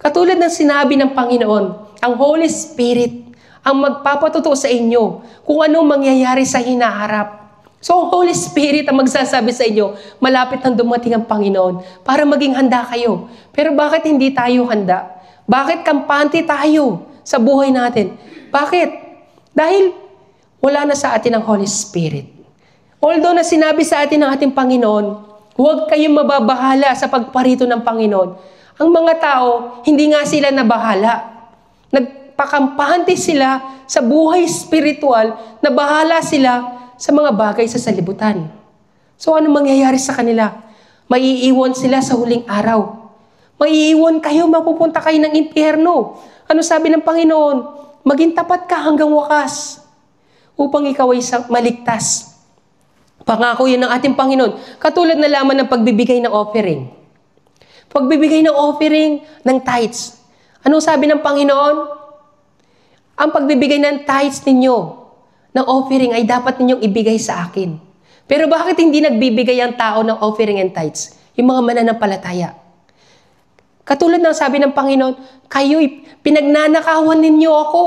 Katulad ng sinabi ng Panginoon, ang Holy Spirit ang magpapatuto sa inyo kung anong mangyayari sa hinaharap. So, ang Holy Spirit ang magsasabi sa inyo, malapit na dumating ang Panginoon para maging handa kayo. Pero bakit hindi tayo handa? Bakit kampante tayo sa buhay natin? Bakit? Dahil wala na sa atin ang Holy Spirit. Although na sinabi sa atin ng ating Panginoon, huwag kayong mababahala sa pagparito ng Panginoon. Ang mga tao, hindi nga sila nabahala. Nagpakampante sila sa buhay spiritual, na bahala sila sa mga bagay sa salibutan. So ano mangyayari sa kanila? Maiiwan sila sa huling araw. Maiiwan kayo, mapupunta kayo ng impyerno. Ano sabi ng Panginoon? Maging tapat ka hanggang wakas upang ikaw ay maligtas. Pangako yun ng ating Panginoon. Katulad na lamang ng pagbibigay ng offering. Pagbibigay ng offering ng tithes. Anong sabi ng Panginoon? Ang pagbibigay ng tithes ninyo, ng offering, ay dapat ninyong ibigay sa akin. Pero bakit hindi nagbibigay ang tao ng offering and tithes? Yung mga mananampalataya. Katulad ng sabi ng Panginoon, kayo'y pinagnanakawan ninyo ako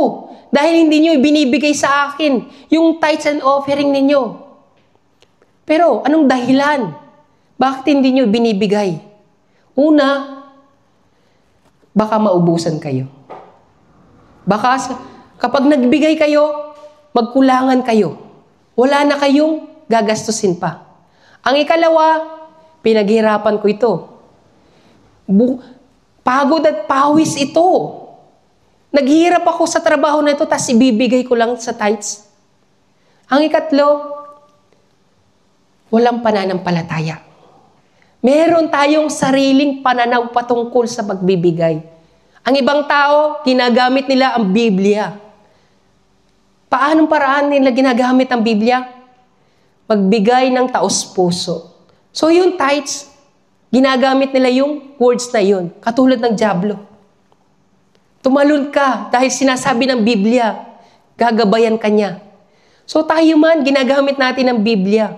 dahil hindi nyo binibigay sa akin yung tithes and offering ninyo. Pero anong dahilan? Bakit hindi nyo binibigay? Una, baka maubusan kayo. Baka kapag nagbigay kayo, magkulangan kayo. Wala na kayong gagastusin pa. Ang ikalawa, pinaghirapan ko ito. Pagod at pawis ito. Naghihirap ako sa trabaho na ito, tapos ibibigay ko lang sa tithes. Ang ikatlo, walang pananampalataya. Meron tayong sariling pananaw patungkol sa pagbibigay. Ang ibang tao, ginagamit nila ang Biblia. Paanong paraan nila ginagamit ang Biblia? Magbigay ng taos-puso. So yung tithes, ginagamit nila yung words na yun, katulad ng dyablo. Tumalon ka dahil sinasabi ng Biblia, gagabayan ka niya. So tayo man, ginagamit natin ang Biblia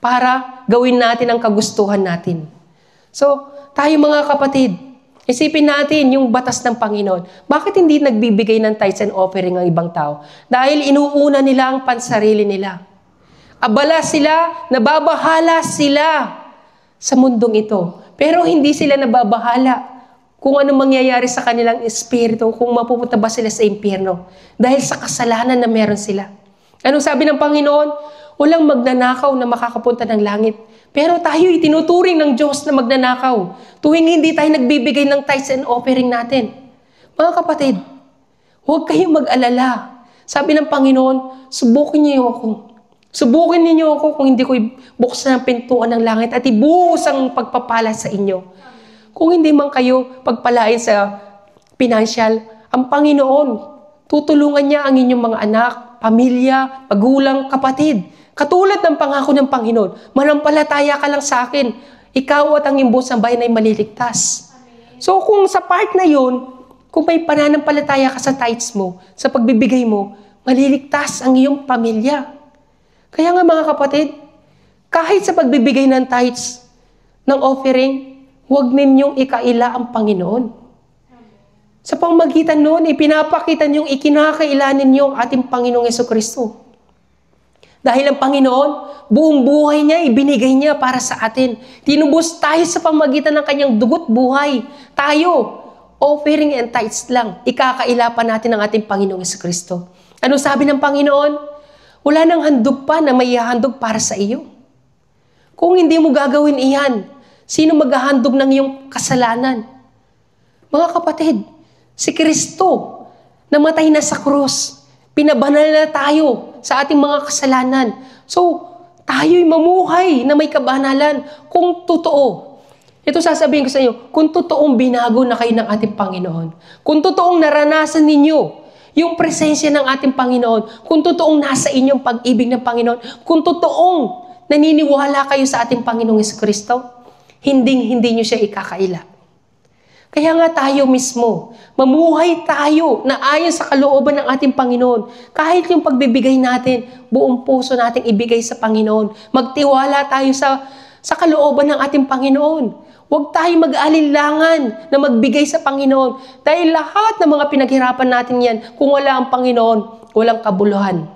para gawin natin ang kagustuhan natin. So, tayo mga kapatid, isipin natin yung batas ng Panginoon. Bakit hindi nagbibigay ng tithes and offering ang ibang tao? Dahil inuuna nila ang pansarili nila. Abala sila, nababahala sila sa mundong ito. Pero hindi sila nababahala kung ano mangyayari sa kanilang espiritu, kung mapupunta ba sila sa impyerno. Dahil sa kasalanan na meron sila. Anong sabi ng Panginoon? Walang magnanakaw na makakapunta ng langit. Pero tayo itinuturing ng Diyos na magnanakaw. Tuwing hindi tayo nagbibigay ng tithes and offering natin. Mga kapatid, huwag kayong mag-alala. Sabi ng Panginoon, subukin niyo ako. Subukin niyo ako kung hindi ko buksan ang pintuan ng langit at ibuhos ang pagpapala sa inyo. Kung hindi man kayo pagpalain sa financial, ang Panginoon, tutulungan niya ang inyong mga anak, pamilya, magulang, kapatid. Katulad ng pangako ng Panginoon, manampalataya ka lang sa akin, ikaw at ang iyong buong sambayan ay maliligtas. So kung sa part na yun, kung may pananampalataya ka sa tithes mo, sa pagbibigay mo, maliligtas ang iyong pamilya. Kaya nga mga kapatid, kahit sa pagbibigay ng tithes, ng offering, huwag ninyong ikaila ang Panginoon. Sa pamamagitan noon, ipinapakita niyong ikinakaila ninyo ang ating Panginoong Jesucristo. Dahil ang Panginoon, buong buhay niya, ibinigay niya para sa atin. Tinubos tayo sa pamamagitan ng kanyang dugo't buhay. Tayo, offering and tithes lang, ikakaila pa natin ang ating Panginoong Jesucristo. Ano sabi ng Panginoon? Wala nang handog pa na may handog para sa iyo. Kung hindi mo gagawin iyan, sino maghahandog ng iyong kasalanan? Mga kapatid, si Kristo, namatay na sa krus. Pinabanal na tayo sa ating mga kasalanan. So, tayo'y mamuhay na may kabanalan kung totoo. Ito sasabihin ko sa inyo, kung totoong binago na kayo ng ating Panginoon, kung totoong naranasan ninyo yung presensya ng ating Panginoon, kung totoong nasa inyong pag-ibig ng Panginoon, kung totoong naniniwala kayo sa ating Panginoong Jesucristo, hindi nyo siya ikakaila. Kaya nga tayo mismo, mamuhay tayo na ayon sa kalooban ng ating Panginoon. Kahit yung pagbibigay natin, buong puso nating ibigay sa Panginoon. Magtiwala tayo sa kalooban ng ating Panginoon. Huwag tayo mag-alinlangan na magbigay sa Panginoon. Dahil lahat ng mga pinaghirapan natin yan, kung wala ang Panginoon, walang kabuluhan.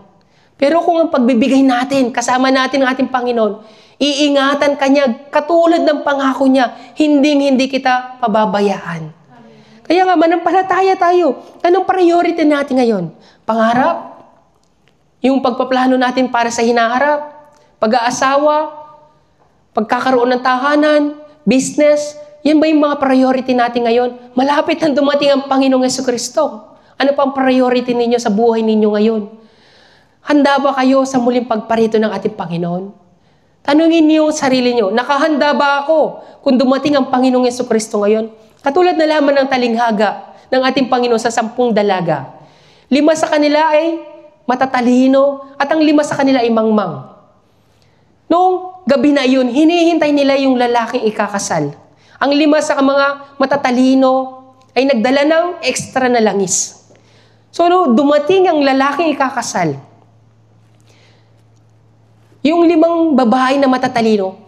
Pero kung ang pagbibigay natin, kasama natin ang ating Panginoon, iingatan kanya katulad ng pangako niya, hindi kita pababayaan. Amen. Kaya nga, manampalataya tayo. Anong priority natin ngayon? Pangarap? Yung pagpaplano natin para sa hinaharap? Pag-aasawa? Pagkakaroon ng tahanan? Business? Yan ba yung mga priority natin ngayon? Malapit na dumating ang Panginoong Jesucristo. Ano pang priority ninyo sa buhay ninyo ngayon? Handa ba kayo sa muling pagparito ng ating Panginoon? Tanungin niyo sarili niyo, nakahanda ba ako kung dumating ang Panginoong Jesucristo ngayon? Katulad na lamang ng talinghaga ng ating Panginoon sa 10 dalaga. 5 sa kanila ay matatalino at ang 5 sa kanila ay mangmang. Noong gabi na yun, hinihintay nila yung lalaking ikakasal. Ang 5 sa mga matatalino ay nagdala ng extra na langis. So, dumating ang lalaking ikakasal. Yung 5 babae na matatalino,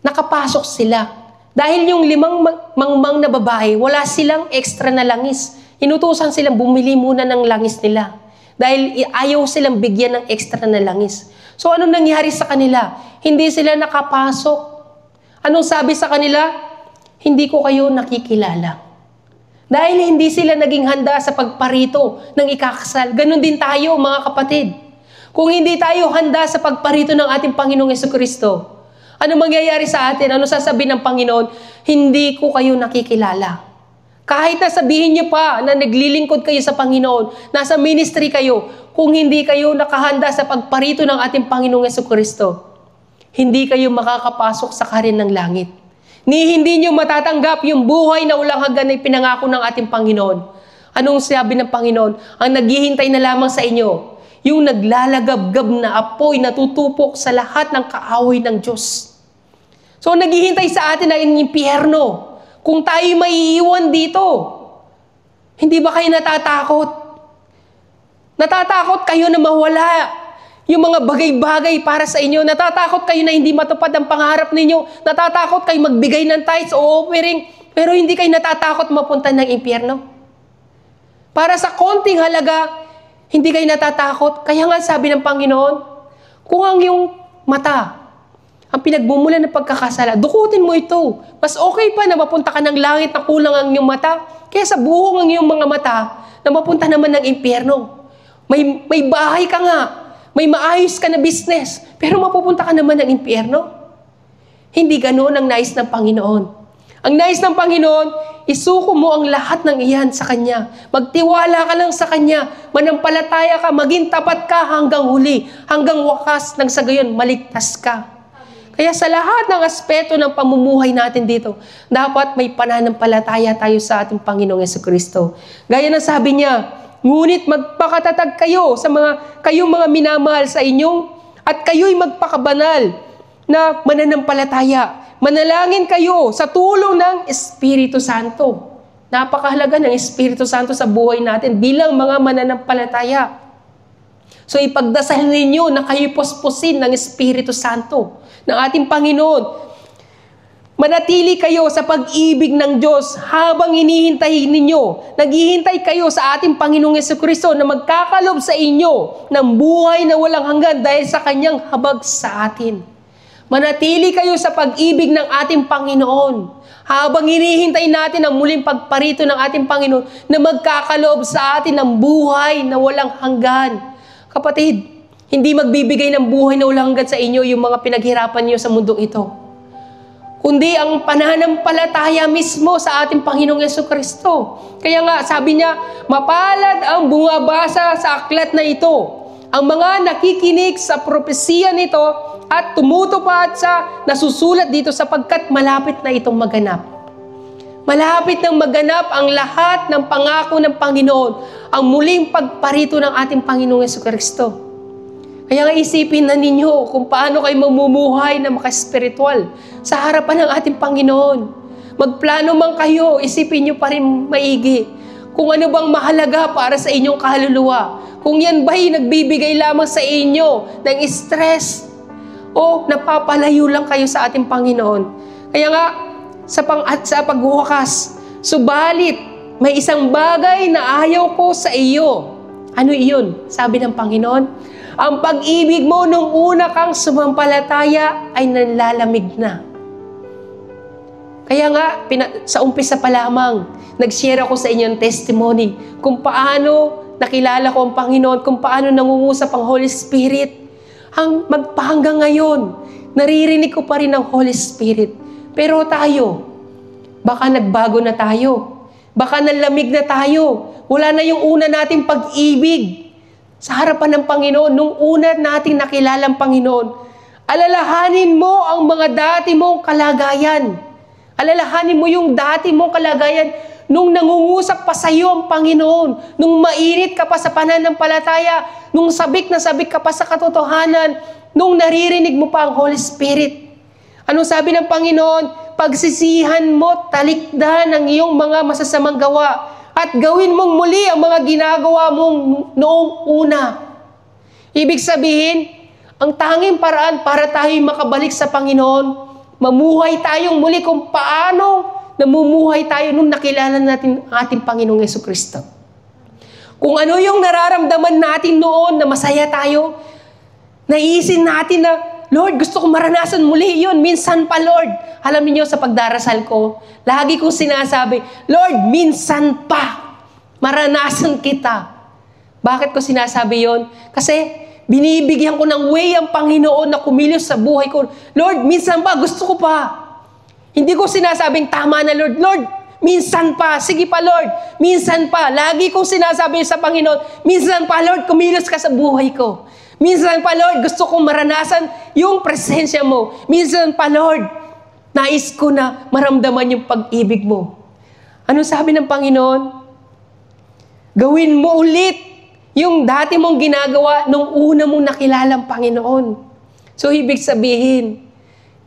nakapasok sila. Dahil yung 5 mangmang na babae, wala silang extra na langis. Inutusan silang bumili muna ng langis nila. Dahil ayaw silang bigyan ng extra na langis. So anong nangyari sa kanila? Hindi sila nakapasok. Anong sabi sa kanila? Hindi ko kayo nakikilala. Dahil hindi sila naging handa sa pagparito ng ikakasal. Ganon din tayo, mga kapatid. Kung hindi tayo handa sa pagparito ng ating Panginoong Jesucristo, ano mangyayari sa atin? Ano sasabihin ng Panginoon? Hindi ko kayo nakikilala. Kahit na sabihin niyo pa na naglilingkod kayo sa Panginoon, nasa ministry kayo, kung hindi kayo nakahanda sa pagparito ng ating Panginoong Jesucristo, hindi kayo makakapasok sa karin ng langit. Hindi niyo matatanggap yung buhay na walang hanggan na pinangako ng ating Panginoon. Anong sabi ng Panginoon? Ang naghihintay na lamang sa inyo, yung naglalagabgab na apoy na tutupok sa lahat ng kaaway ng Diyos. So, naghihintay sa atin ang impyerno. Kung tayo maiiwan dito, hindi ba kayo natatakot? Natatakot kayo na mawala yung mga bagay-bagay para sa inyo. Natatakot kayo na hindi matupad ang pangarap ninyo. Natatakot kayo magbigay ng tithes o offering, pero hindi kayo natatakot mapunta ng impyerno. Para sa konting halaga, hindi kayo natatakot. Kaya nga sabi ng Panginoon, kung ang iyong mata, ang pinagmumulan ng pagkakasala, dukutin mo ito. Mas okay pa na mapunta ka ng langit na kulang ang iyong mata, kaysa buhong ang iyong mga mata na mapunta naman ng impyerno. May bahay ka nga, may maayos ka na business, pero mapupunta ka naman ng impyerno. Hindi ganoon ang nais ng Panginoon. Ang nais ng Panginoon, isuko mo ang lahat ng iyan sa Kanya. Magtiwala ka lang sa Kanya. Manampalataya ka, maging tapat ka hanggang huli, hanggang wakas, nang sa gayon maligtas ka. Kaya sa lahat ng aspeto ng pamumuhay natin dito, dapat may pananampalataya tayo sa ating Panginoong Jesucristo. Gaya ng sabi niya, ngunit magpakatatag kayo sa kayong mga minamahal sa inyong at kayo'y magpakabanal na mananampalataya. Manalangin kayo sa tulong ng Espiritu Santo. Napakahalaga ng Espiritu Santo sa buhay natin bilang mga mananampalataya. So ipagdasal ninyo na kayo posposin ng Espiritu Santo, ng ating Panginoon. Manatili kayo sa pag-ibig ng Diyos habang hinihintay ninyo. Naghihintay kayo sa ating Panginoong Jesucristo na magkakalob sa inyo ng buhay na walang hanggan dahil sa Kanyang habag sa atin. Manatili kayo sa pag-ibig ng ating Panginoon habang hinihintay natin ang muling pagparito ng ating Panginoon na magkakalob sa atin ng buhay na walang hanggan. Kapatid, hindi magbibigay ng buhay na walang hanggan sa inyo yung mga pinaghirapan niyo sa mundong ito, kundi ang pananampalataya mismo sa ating Panginoong Jesucristo. Kaya nga, sabi niya, mapalad ang bumabasa sa aklat na ito, ang mga nakikinig sa propesiya nito at tumutupad sa nasusulat dito sapagkat malapit na itong maganap. Malapit nang maganap ang lahat ng pangako ng Panginoon, ang muling pagparito ng ating Panginoong Jesucristo. Kaya nga isipin na ninyo kung paano kayo mamumuhay na makaspiritual sa harapan ng ating Panginoon. Magplano man kayo, isipin nyo pa rin maigi kung ano bang mahalaga para sa inyong kaluluwa. Kung yan ba'y nagbibigay lamang sa inyo ng stress o napapalayo lang kayo sa ating Panginoon. Kaya nga, sa pagwakas, subalit may isang bagay na ayaw ko sa iyo. Ano iyon? Sabi ng Panginoon, ang pag-ibig mo nung una kang sumampalataya ay nanlalamig na. Kaya nga, sa umpisa pa lamang, nag-share ako sa inyo ng testimony kung paano nakilala ko ang Panginoon, kung paano nangungusap ang Holy Spirit. Magpahanggang ngayon, naririnig ko pa rin ang Holy Spirit. Pero tayo, baka nagbago na tayo. Baka nalamig na tayo. Wala na yung una nating pag-ibig sa harapan ng Panginoon, nung una nating nakilala ang Panginoon. Alalahanin mo ang mga dati mong kalagayan. Alalahanin mo yung dati mong kalagayan nung nangungusap pa sa iyo ang Panginoon, nung mainit ka pa sa pananampalataya, nung sabik na sabik ka pa sa katotohanan, nung naririnig mo pa ang Holy Spirit. Anong sabi ng Panginoon? Pagsisihan mo, talikdan ang iyong mga masasamang gawa at gawin mong muli ang mga ginagawa mong noong una. Ibig sabihin, ang tanging paraan para tayo makabalik sa Panginoon, mamuhay tayong muli kung paano namumuhay tayo nung nakilala natin ang ating Panginoong Jesucristo. Kung ano yung nararamdaman natin noon na masaya tayo, naiisin natin na, Lord, gusto kong maranasan muli yun. Minsan pa, Lord. Alam niyo sa pagdarasal ko, lagi kong sinasabi, Lord, minsan pa, maranasan kita. Bakit ko sinasabi yon? Kasi binibigyan ko ng way ang Panginoon na kumilos sa buhay ko. Lord, minsan pa, gusto ko pa. Hindi ko sinasabing tama na, Lord. Lord, minsan pa. Sige pa, Lord. Minsan pa. Lagi kong sinasabi sa Panginoon, minsan pa, Lord, kumilos ka sa buhay ko. Minsan pa, Lord, gusto kong maranasan yung presensya mo. Minsan pa, Lord, nais ko na maramdaman yung pag-ibig mo. Ano sabi ng Panginoon? Gawin mo ulit yung dati mong ginagawa nung una mong nakilala ang Panginoon. So, ibig sabihin,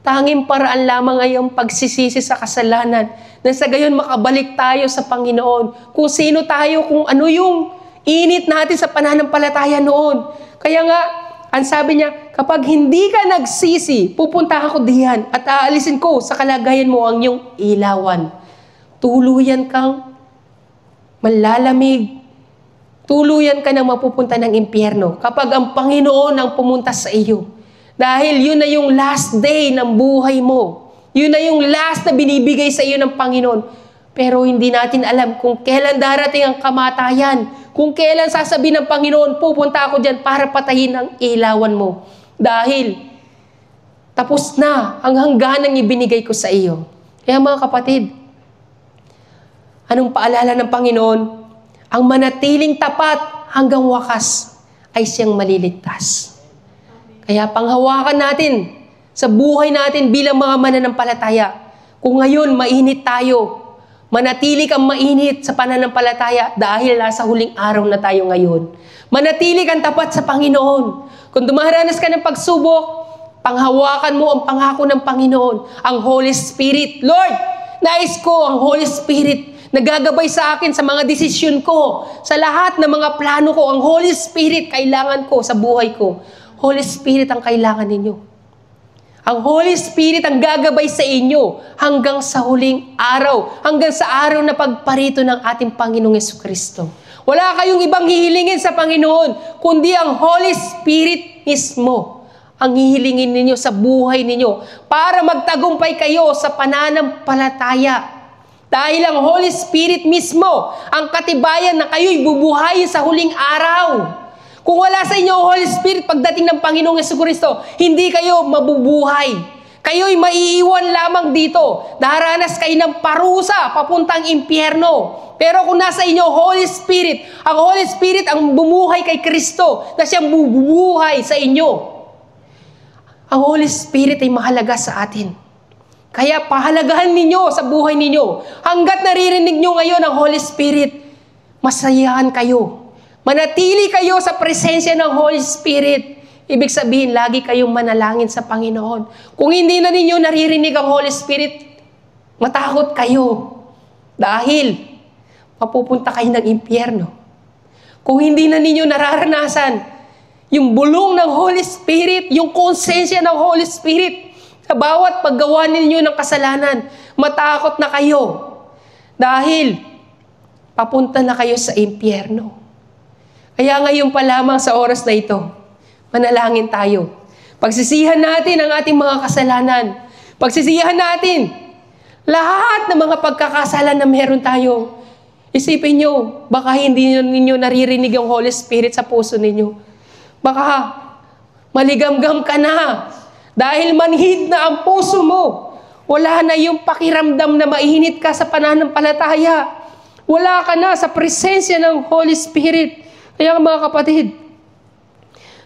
tanging paraan lamang ay ang pagsisisi sa kasalanan na sa gayon makabalik tayo sa Panginoon. Kung sino tayo, kung ano yung init natin sa pananampalataya noon. Kaya nga, ang sabi niya, kapag hindi ka nagsisi, pupunta ako diyan at aalisin ko sa kalagayan mo ang iyong ilawan. Tuluyan kang malalamig. Tuluyan ka nang mapupunta ng impyerno kapag ang Panginoon ang pumunta sa iyo. Dahil yun na yung last day ng buhay mo. Yun na yung last na binibigay sa iyo ng Panginoon. Pero hindi natin alam kung kailan darating ang kamatayan. Kung kailan sasabihin ng Panginoon, pupunta ako dyan para patayin ang ilawan mo. Dahil tapos na ang hangganang ibinigay ko sa iyo. Kaya mga kapatid, anong paalala ng Panginoon? Ang manatiling tapat hanggang wakas ay siyang maliligtas. Kaya panghawakan natin sa buhay natin bilang mga mananampalataya. Kung ngayon mainit tayo, Manatili kang mainit sa pananampalataya dahil nasa huling araw na tayo ngayon. Manatili kang tapat sa Panginoon. Kung dumaranas ka ng pagsubok, panghawakan mo ang pangako ng Panginoon, ang Holy Spirit. Lord, nais ko ang Holy Spirit nagagabay sa akin sa mga desisyon ko, sa lahat ng mga plano ko. Ang Holy Spirit kailangan ko sa buhay ko. Holy Spirit ang kailangan ninyo. Ang Holy Spirit ang gagabay sa inyo hanggang sa huling araw, hanggang sa araw na pagparito ng ating Panginoong Jesucristo. Wala kayong ibang hihilingin sa Panginoon, kundi ang Holy Spirit mismo ang hihilingin ninyo sa buhay ninyo para magtagumpay kayo sa pananampalataya. Dahil ang Holy Spirit mismo ang katibayan na kayo'y bubuhayin sa huling araw. Kung wala sa inyo ang Holy Spirit pagdating ng Panginoong Jesucristo, hindi kayo mabubuhay. Kayo'y maiiwan lamang dito. Daranas kayo ng parusa papuntang impyerno. Pero kung nasa inyo Holy Spirit, ang Holy Spirit ang bumuhay kay Kristo na siyang bubuhay sa inyo. Ang Holy Spirit ay mahalaga sa atin. Kaya pahalagahan ninyo sa buhay ninyo. Hanggat naririnig nyo ngayon ang Holy Spirit, masayahan kayo. Manatili kayo sa presensya ng Holy Spirit. Ibig sabihin, lagi kayong manalangin sa Panginoon. Kung hindi na ninyo naririnig ang Holy Spirit, matakot kayo. Dahil mapupunta kayo ng impyerno. Kung hindi na ninyo nararanasan yung bulong ng Holy Spirit, yung konsensya ng Holy Spirit, sa bawat paggawa ninyo ng kasalanan, matakot na kayo. Dahil papunta na kayo sa impyerno. Kaya ngayon pa lamang sa oras na ito, manalangin tayo. Pagsisihan natin ang ating mga kasalanan. Pagsisihan natin lahat ng mga pagkakasalan na meron tayo. Isipin nyo, baka hindi ninyo naririnig ang Holy Spirit sa puso ninyo. Baka maligamgam ka na. Dahil manhid na ang puso mo. Wala na yung pakiramdam na mainit ka sa pananampalataya. Wala ka na sa presensya ng Holy Spirit. Kaya mga kapatid,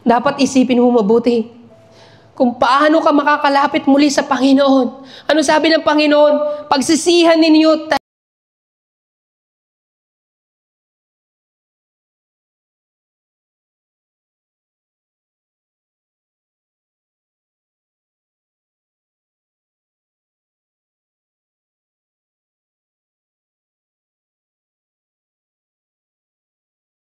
dapat isipin mo mabuti kung paano ka makakalapit muli sa Panginoon. Ano sabi ng Panginoon? Pagsisihan ninyo